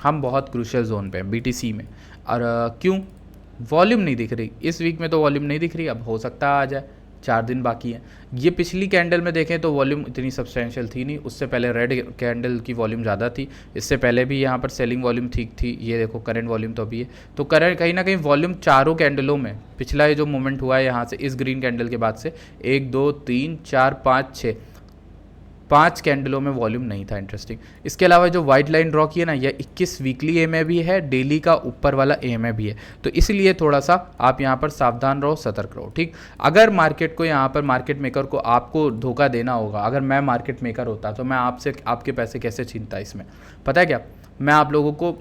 हम बहुत क्रूशियल जोन पे हैं BTC में, और क्यों, वॉल्यूम नहीं दिख रही इस वीक में, तो वॉल्यूम नहीं दिख रही। अब हो सकता है आ जाए, 4 दिन बाकी हैं। ये पिछली कैंडल में देखें तो वॉल्यूम इतनी सब्सटेंशियल थी नहीं, उससे पहले रेड कैंडल की वॉल्यूम ज़्यादा थी, इससे पहले भी यहाँ पर सेलिंग वॉल्यूम ठीक थी। ये देखो करंट वॉल्यूम तो अभी है, तो करंट कहीं ना कहीं वॉल्यूम चारों कैंडलों में, पिछला ये जो मूवमेंट हुआ है यहाँ से इस ग्रीन कैंडल के बाद से 1 2 3 4 5 6 5 कैंडलों में वॉल्यूम नहीं था। इंटरेस्टिंग। इसके अलावा जो वाइट लाइन ड्रॉ की है ना, यह 21 वीकली EMA भी है, डेली का ऊपर वाला EMA भी है, तो इसलिए थोड़ा सा आप यहाँ पर सावधान रहो, सतर्क रहो, ठीक। अगर मार्केट को यहाँ पर मार्केट मेकर को आपको धोखा देना होगा, अगर मैं मार्केट मेकर होता तो मैं आपसे आपके पैसे कैसे छीनता, इसमें पता है क्या, मैं आप लोगों को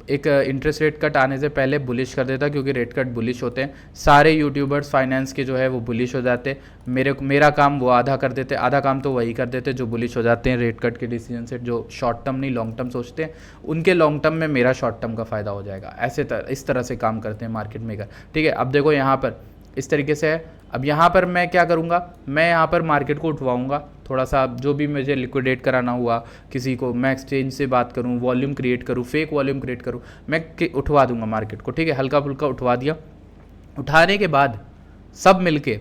एक इंटरेस्ट रेट कट आने से पहले बुलिश कर देता, क्योंकि रेट कट बुलिश होते हैं। सारे यूट्यूबर्स फाइनेंस के जो है वो बुलिश हो जाते, मेरा काम वो आधा कर देते, आधा काम तो वही कर देते जो बुलिश हो जाते हैं रेट कट के डिसीजन से, जो शॉर्ट टर्म नहीं लॉन्ग टर्म सोचते हैं, उनके लॉन्ग टर्म में मेरा शॉर्ट टर्म का फ़ायदा हो जाएगा। इस तरह से काम करते हैं मार्केट मेकर, ठीक है। अब देखो यहाँ पर इस तरीके से है। अब यहाँ पर मैं क्या करूँगा, मैं यहाँ पर मार्केट को उठवाऊँगा थोड़ा सा, जो भी मुझे लिक्विडेट कराना हुआ किसी को, मैं एक्सचेंज से बात करूँ, वॉल्यूम क्रिएट करूँ, फेक वॉल्यूम क्रिएट करूँ, मैं उठवा दूंगा मार्केट को, ठीक है। हल्का फुल्का उठवा दिया, उठाने के बाद सब मिलके,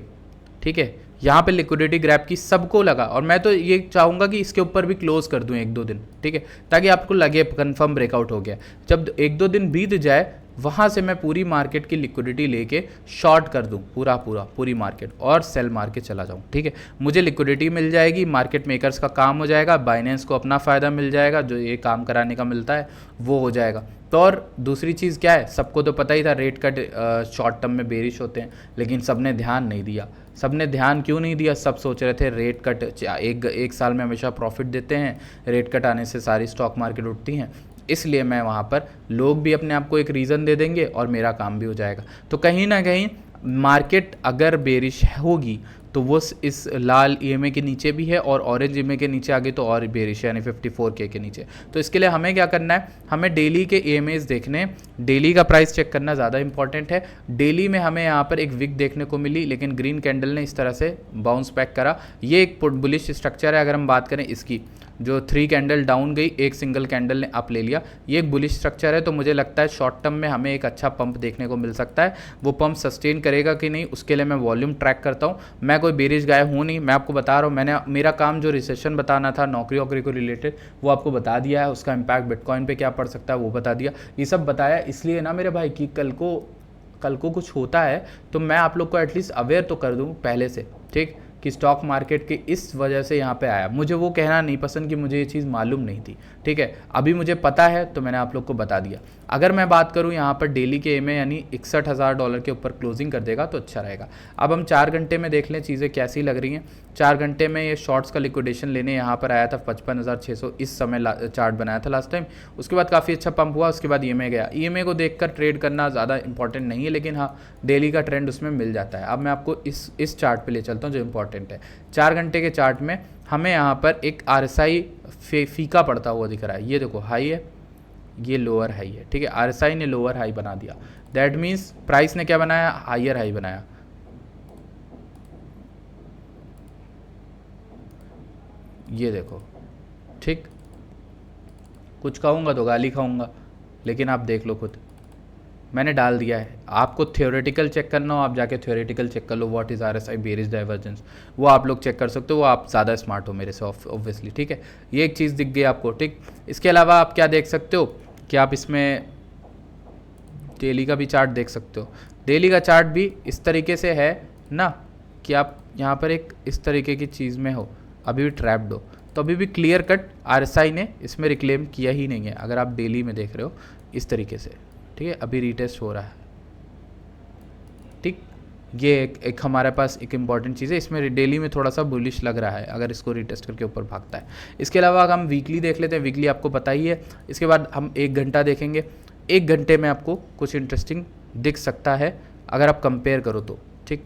ठीक है, यहाँ पे लिक्विडिटी ग्रैब की सबको लगा, और मैं तो ये चाहूँगा कि इसके ऊपर भी क्लोज कर दूँ 1-2 दिन, ठीक है, ताकि आपको लगे कंफर्म ब्रेकआउट हो गया। जब 1-2 दिन बीत जाए, वहाँ से मैं पूरी मार्केट की लिक्विडिटी लेके शॉर्ट कर दूँ पूरी मार्केट, और सेल मार के चला जाऊँ, ठीक है। मुझे लिक्विडिटी मिल जाएगी, मार्केट मेकर्स का काम हो जाएगा, बाइनेंस को अपना फ़ायदा मिल जाएगा, जो ये काम कराने का मिलता है वो हो जाएगा। तो और दूसरी चीज़ क्या है, सबको तो पता ही था रेट कट शॉर्ट टर्म में बेरिश होते हैं, लेकिन सबने ध्यान नहीं दिया। सबने ध्यान क्यों नहीं दिया, सब सोच रहे थे रेट कट एक साल में हमेशा प्रॉफिट देते हैं, रेट कट आने से सारी स्टॉक मार्केट उठती हैं, इसलिए मैं वहाँ पर, लोग भी अपने आप को एक रीज़न दे देंगे और मेरा काम भी हो जाएगा। तो कहीं ना कहीं मार्केट अगर बेरिश होगी तो वो इस लाल EMA के नीचे भी है, और ऑरेंज EMA के नीचे आगे तो और बेरिश है, यानी 54K के नीचे। तो इसके लिए हमें क्या करना है, हमें डेली के EMAs देखने, डेली का प्राइस चेक करना ज़्यादा इंपॉर्टेंट है। डेली में हमें यहाँ पर एक विक देखने को मिली, लेकिन ग्रीन कैंडल ने इस तरह से बाउंस बैक करा। ये एक बुलिश स्ट्रक्चर है। अगर हम बात करें इसकी, जो 3 कैंडल डाउन गई, एक सिंगल कैंडल ने अप ले लिया, ये एक बुलिश स्ट्रक्चर है। तो मुझे लगता है शॉर्ट टर्म में हमें एक अच्छा पंप देखने को मिल सकता है। वो पंप सस्टेन करेगा कि नहीं, उसके लिए मैं वॉल्यूम ट्रैक करता हूँ। मैं कोई बेरिश गाय हूँ नहीं, मैं आपको बता रहा हूँ, मैंने मेरा काम जो रिसेशन बताना था नौकरी वोकरी को रिलेटेड, वो आपको बता दिया है। उसका इम्पैक्ट बिटकॉइन पे क्या पड़ सकता है वो बता दिया। ये सब बताया इसलिए ना मेरे भाई कि कल को कुछ होता है तो मैं आप लोग को एटलीस्ट अवेयर तो कर दूँ पहले से, ठीक, कि स्टॉक मार्केट के इस वजह से यहाँ पे आया। मुझे वो कहना नहीं पसंद कि मुझे ये चीज़ मालूम नहीं थी, ठीक है। अभी मुझे पता है तो मैंने आप लोग को बता दिया। अगर मैं बात करूँ यहाँ पर डेली के EMA यानी $61,000 के ऊपर क्लोजिंग कर देगा तो अच्छा रहेगा। अब हम 4 घंटे में देख लें चीज़ें कैसी लग रही हैं। 4 घंटे में ये शॉर्ट्स का लिक्विडेशन लेने यहाँ पर आया था 55,600 इस समय चार्ट बनाया था लास्ट टाइम। उसके बाद काफ़ी अच्छा पंप हुआ, उसके बाद EMA गया। EMA को देखकर ट्रेड करना ज़्यादा इंपॉर्टेंट नहीं है, लेकिन हाँ डेली का ट्रेंड उसमें मिल जाता है। अब मैं आपको इस चार्ट पर ले चलता हूँ जो इंपॉर्टेंट है। 4 घंटे के चार्ट में हमें यहाँ पर एक RSI फीका पड़ता हुआ दिख रहा है। ये देखो हाई है, ये लोअर हाई है, ठीक है। RSI ने लोअर हाई बना दिया, दैट मीन्स प्राइस ने क्या बनाया, हायर हाई बनाया। ये देखो, ठीक, कुछ कहूँगा तो गाली खाऊंगा, लेकिन आप देख लो खुद, मैंने डाल दिया है। आपको थ्योरेटिकल चेक करना हो आप जाके थ्योरेटिकल चेक कर लो, what is RSI bearish divergence, वो आप लोग चेक कर सकते हो। वो आप ज़्यादा स्मार्ट हो मेरे से ऑब्वियसली, ठीक है। ये एक चीज़ दिख गई आपको, ठीक। इसके अलावा आप क्या देख सकते हो कि आप इसमें डेली का भी चार्ट देख सकते हो। डेली का चार्ट भी इस तरीके से है ना कि आप यहाँ पर एक इस तरीके की चीज़ में हो, अभी भी ट्रैप्ड हो, तो अभी भी क्लियर कट RSI ने इसमें रिक्लेम किया ही नहीं है। अगर आप डेली में देख रहे हो इस तरीके से, ठीक है, अभी रीटेस्ट हो रहा है, ये एक हमारे पास एक इम्पॉर्टेंट चीज़ है। इसमें डेली में थोड़ा सा बुलिश लग रहा है अगर इसको रिटेस्ट करके ऊपर भागता है। इसके अलावा अगर हम वीकली देख लेते हैं, वीकली आपको पता ही है। इसके बाद हम 1 घंटा देखेंगे। 1 घंटे में आपको कुछ इंटरेस्टिंग दिख सकता है अगर आप कंपेयर करो तो, ठीक।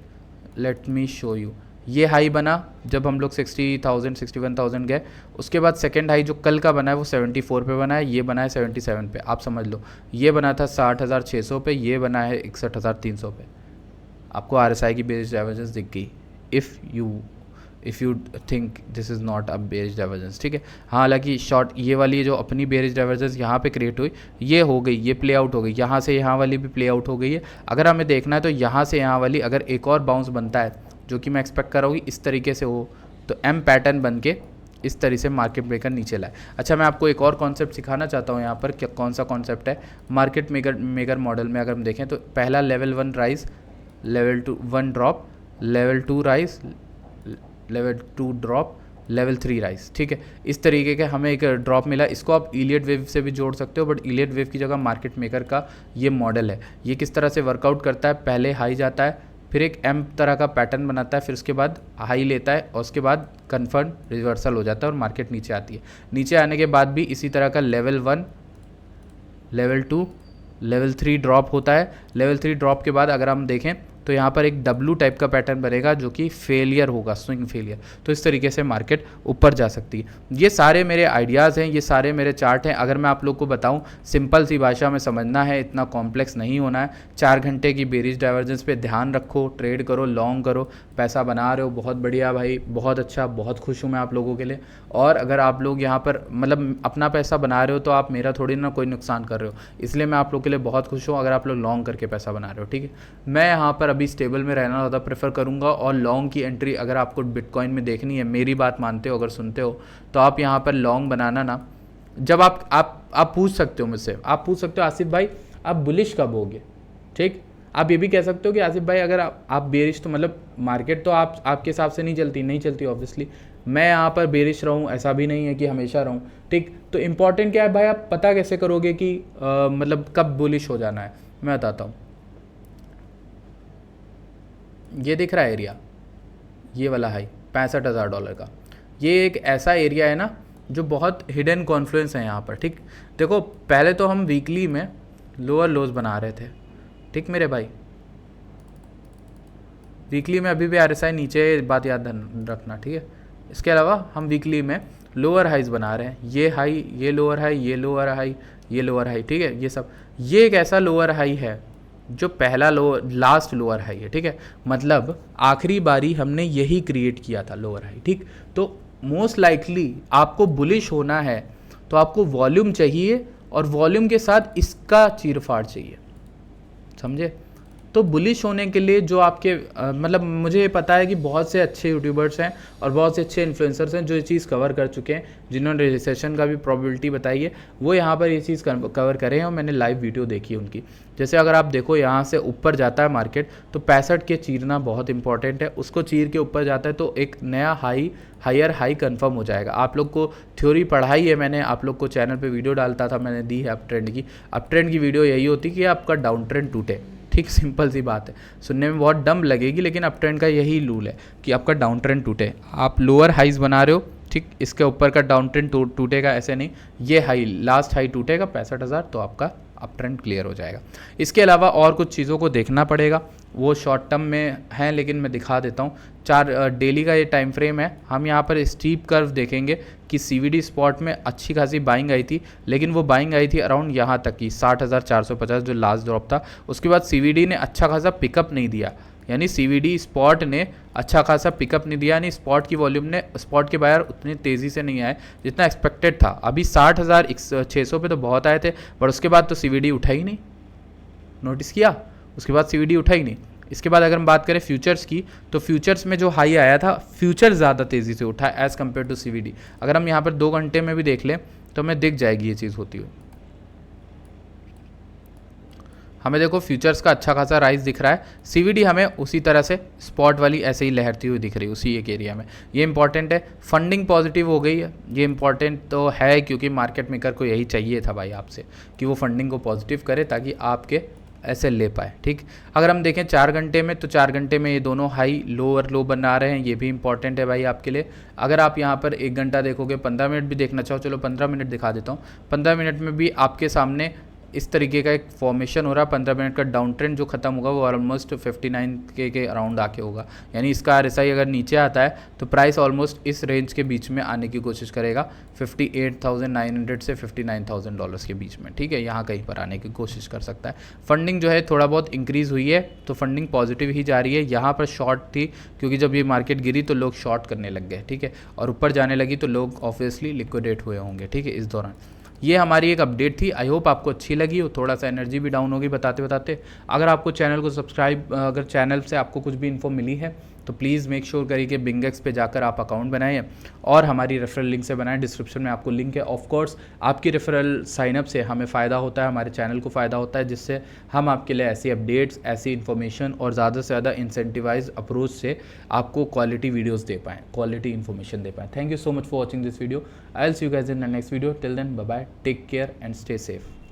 Let me show you. ये हाई बना जब हम लोग 60,000 61,000 गए। उसके बाद सेकेंड हाई जो कल का बना है वो 74 पे बना है, ये बना है 77 पे। आप समझ लो ये बना था 60,600 पे, ये बना है 61,300 पे। आपको RSI की बेरिश डाइवर्जेंस दिख गई if you think this is not a bearish divergence, ठीक है। हालांकि शॉर्ट ये वाली जो अपनी बेरिश डाइवर्जेंस यहाँ पे क्रिएट हुई ये हो गई, ये प्ले आउट हो गई। यहाँ से यहाँ वाली भी प्ले आउट हो गई है। अगर हमें देखना है तो यहाँ से यहाँ वाली अगर एक और बाउंस बनता है, जो कि मैं एक्सपेक्ट कर रहा हूँ इस तरीके से हो, तो M पैटर्न बन के इस तरीके से मार्केट मेकर नीचे लाए। अच्छा, मैं आपको एक और कॉन्सेप्ट सिखाना चाहता हूँ यहाँ पर। क्या कौन सा कॉन्सेप्ट है? मार्केट मेकर मॉडल में अगर हम देखें तो पहला level 1 rise, level 1 drop, level 2 rise, level 2 drop, level 3 rise, ठीक है। इस तरीके के हमें एक ड्रॉप मिला। इसको आप इलियट वेव से भी जोड़ सकते हो, बट इलियट वेव की जगह मार्केट मेकर का ये मॉडल है। ये किस तरह से वर्कआउट करता है? पहले हाई जाता है, फिर एक M तरह का पैटर्न बनाता है, फिर उसके बाद हाई लेता है और उसके बाद कन्फर्म रिवर्सल हो जाता है और मार्केट नीचे आती है। नीचे आने के बाद भी इसी तरह का लेवल 1, लेवल 2, लेवल 3 ड्रॉप होता है। लेवल 3 ड्रॉप के बाद अगर हम देखें तो यहाँ पर एक W टाइप का पैटर्न बनेगा जो कि फेलियर होगा, स्विंग फेलियर। तो इस तरीके से मार्केट ऊपर जा सकती है। ये सारे मेरे आइडियाज़ हैं, ये सारे मेरे चार्ट हैं। अगर मैं आप लोग को बताऊं, सिंपल सी भाषा में समझना है, इतना कॉम्प्लेक्स नहीं होना है। 4 घंटे की बेरिश डाइवर्जेंस पे ध्यान रखो, ट्रेड करो, लॉन्ग करो, पैसा बना रहे हो, बहुत बढ़िया भाई, बहुत अच्छा, बहुत खुश हूँ मैं आप लोगों के लिए। और अगर आप लोग यहाँ पर मतलब अपना पैसा बना रहे हो तो आप मेरा थोड़ी ना कोई नुकसान कर रहे हो, इसलिए मैं आप लोग के लिए बहुत खुश हूँ अगर आप लोग लॉन्ग करके पैसा बना रहे हो, ठीक है। मैं यहाँ पर अभी स्टेबल में रहना ज़्यादा प्रेफर करूँगा और लॉन्ग की एंट्री अगर आपको बिटकॉइन में देखनी है, मेरी बात मानते हो, अगर सुनते हो तो आप यहाँ पर लॉन्ग बनाना ना। जब आप पूछ सकते हो मुझसे, आप पूछ सकते हो आसिफ भाई आप बुलिश कब होगे, ठीक। आप ये भी कह सकते हो कि आसिफ भाई अगर आप बेरिश, तो मतलब मार्केट तो आपके हिसाब से नहीं चलती ऑब्वियसली। मैं यहाँ पर बेरिश रहूँ ऐसा भी नहीं है कि हमेशा रहूँ, ठीक। तो इम्पॉर्टेंट क्या है भाई, आप पता कैसे करोगे कि मतलब कब बुलिश हो जाना है? मैं बताता हूँ। ये दिख रहा है एरिया, ये वाला हाई $65,000 का, ये एक ऐसा एरिया है ना जो बहुत हिडन कॉन्फ्लुएंस है यहाँ पर, ठीक। देखो पहले तो हम वीकली में लोअर लोज बना रहे थे, ठीक मेरे भाई। वीकली में अभी भी RSI नीचे, बात याद रखना, ठीक है। इसके अलावा हम वीकली में लोअर हाइज बना रहे हैं, ये हाई, ये लोअर हाई, ये लोअर हाई, ये लोअर हाई, ठीक है। ये सब, ये एक ऐसा लोअर हाई है जो पहला लास्ट लोअर हाई है, ठीक है। मतलब आखिरी बारी हमने यही क्रिएट किया था लोअर हाई, ठीक। तो मोस्ट लाइकली आपको बुलिश होना है तो आपको वॉल्यूम चाहिए और वॉल्यूम के साथ इसका चीरफाड़ चाहिए, समझे। तो बुलिश होने के लिए जो आपके मतलब मुझे पता है कि बहुत से अच्छे यूट्यूबर्स हैं और बहुत से अच्छे इन्फ्लुएंसर्स हैं जो ये चीज़ कवर कर चुके हैं, जिन्होंने रिसेशन का भी प्रोबेबिलिटी बताई है, वो यहाँ पर ये चीज़ कवर करें हैं और मैंने लाइव वीडियो देखी है उनकी। जैसे अगर आप देखो यहाँ से ऊपर जाता है मार्केट तो 65 के चीरना बहुत इंपॉर्टेंट है, उसको चीर के ऊपर जाता है तो एक नया हायर हाई कंफर्म हो जाएगा। आप लोग को थ्योरी पढ़ाई है मैंने, आप लोग को चैनल पे वीडियो डालता था मैंने, दी है अप ट्रेंड की। अप ट्रेंड की वीडियो यही होती कि आपका डाउन ट्रेंड टूटे, ठीक। सिंपल सी बात है, सुनने में बहुत डम लगेगी लेकिन अप ट्रेंड का यही रूल है कि आपका डाउन ट्रेंड टूटे। आप लोअर हाइज बना रहे हो, ठीक, इसके ऊपर का डाउन ट्रेंड टूटेगा ऐसे नहीं, ये हाई लास्ट हाई टूटेगा 65,000 तो आपका अप ट्रेंड क्लियर हो जाएगा। इसके अलावा और कुछ चीज़ों को देखना पड़ेगा, वो शॉर्ट टर्म में हैं लेकिन मैं दिखा देता हूँ। 4 डेली का ये टाइम फ्रेम है। हम यहाँ पर स्टीप कर्व देखेंगे कि CVD स्पॉट में अच्छी खासी बाइंग आई थी, लेकिन वो बाइंग आई थी अराउंड यहाँ तक की 60,450 जो लास्ट ड्रॉप था। उसके बाद CVD ने अच्छा खासा पिकअप नहीं दिया, यानी CVD स्पॉट ने अच्छा खासा पिकअप नहीं दिया, यानी स्पॉट की वॉल्यूम ने, स्पॉट के बायर उतनी तेज़ी से नहीं आए जितना एक्सपेक्टेड था। अभी 60,600 पे तो बहुत आए थे, पर उसके बाद तो CVD उठा ही नहीं, नोटिस किया, उसके बाद CVD उठा ही नहीं। इसके बाद अगर हम बात करें फ्यूचर्स की, तो फ्यूचर्स में जो हाई आया था, फ्यूचर ज़्यादा तेज़ी से उठा एज़ कम्पेयर टू CVD। अगर हम यहाँ पर 2 घंटे में भी देख लें तो हमें दिख जाएगी ये चीज़ होती हुई। हमें देखो फ्यूचर्स का अच्छा खासा राइज दिख रहा है, CVD हमें उसी तरह से स्पॉट वाली ऐसे ही लहरती हुई दिख रही है उसी एक एरिया में। ये इंपॉर्टेंट है। फंडिंग पॉजिटिव हो गई है, ये इंपॉर्टेंट तो है क्योंकि मार्केट मेकर को यही चाहिए था भाई आपसे कि वो फंडिंग को पॉजिटिव करे ताकि आपके ऐसे ले पाए। ठीक, अगर हम देखें 4 घंटे में, तो 4 घंटे में ये दोनों हाई लो और लो बना रहे हैं, ये भी इंपॉर्टेंट है भाई आपके लिए। अगर आप यहाँ पर 1 घंटा देखोगे, 15 मिनट भी देखना चाहो, चलो 15 मिनट दिखा देता हूँ। 15 मिनट में भी आपके सामने इस तरीके का एक फॉर्मेशन हो रहा है। 15 मिनट का डाउन ट्रेंड जो खत्म होगा वो ऑलमोस्ट 59 के अराउंड आके होगा, यानी इसका RSI अगर नीचे आता है तो प्राइस ऑलमोस्ट इस रेंज के बीच में आने की कोशिश करेगा, 58,900 से $59,000 के बीच में। ठीक है, यहाँ कहीं पर आने की कोशिश कर सकता है। फंडिंग जो है थोड़ा बहुत इंक्रीज़ हुई है, तो फंडिंग पॉजिटिव ही जा रही है। यहाँ पर शॉर्ट थी, क्योंकि जब ये मार्केट गिरी तो लोग शॉर्ट करने लग गए। ठीक है, और ऊपर जाने लगी तो लोग ऑब्वियसली लिक्विडेट हुए होंगे। ठीक है, इस दौरान ये हमारी एक अपडेट थी। आई होप आपको अच्छी लगी हो। थोड़ा सा एनर्जी भी डाउन होगी बताते बताते। अगर आपको चैनल को सब्सक्राइब, अगर चैनल से आपको कुछ भी इन्फो मिली है तो प्लीज़ मेक श्योर करिए कि बिंगेक्स पे जाकर आप अकाउंट बनाएं और हमारी रेफरल लिंक से बनाएं। डिस्क्रिप्शन में आपको लिंक है। ऑफ कोर्स आपकी रेफरल साइनअप से हमें फ़ायदा होता है, हमारे चैनल को फ़ायदा होता है, जिससे हम आपके लिए ऐसी अपडेट्स, ऐसी इन्फॉर्मेशन और ज़्यादा से ज़्यादा इंसेंटिवाइज अप्रोच से आपको क्वालिटी वीडियोज़ दे पाएँ, क्वालिटी इन्फॉर्मेशन दे पाएँ। Thank you so much for watching this video. I will see you guys in the next video. Till then bye bye, take care and stay safe.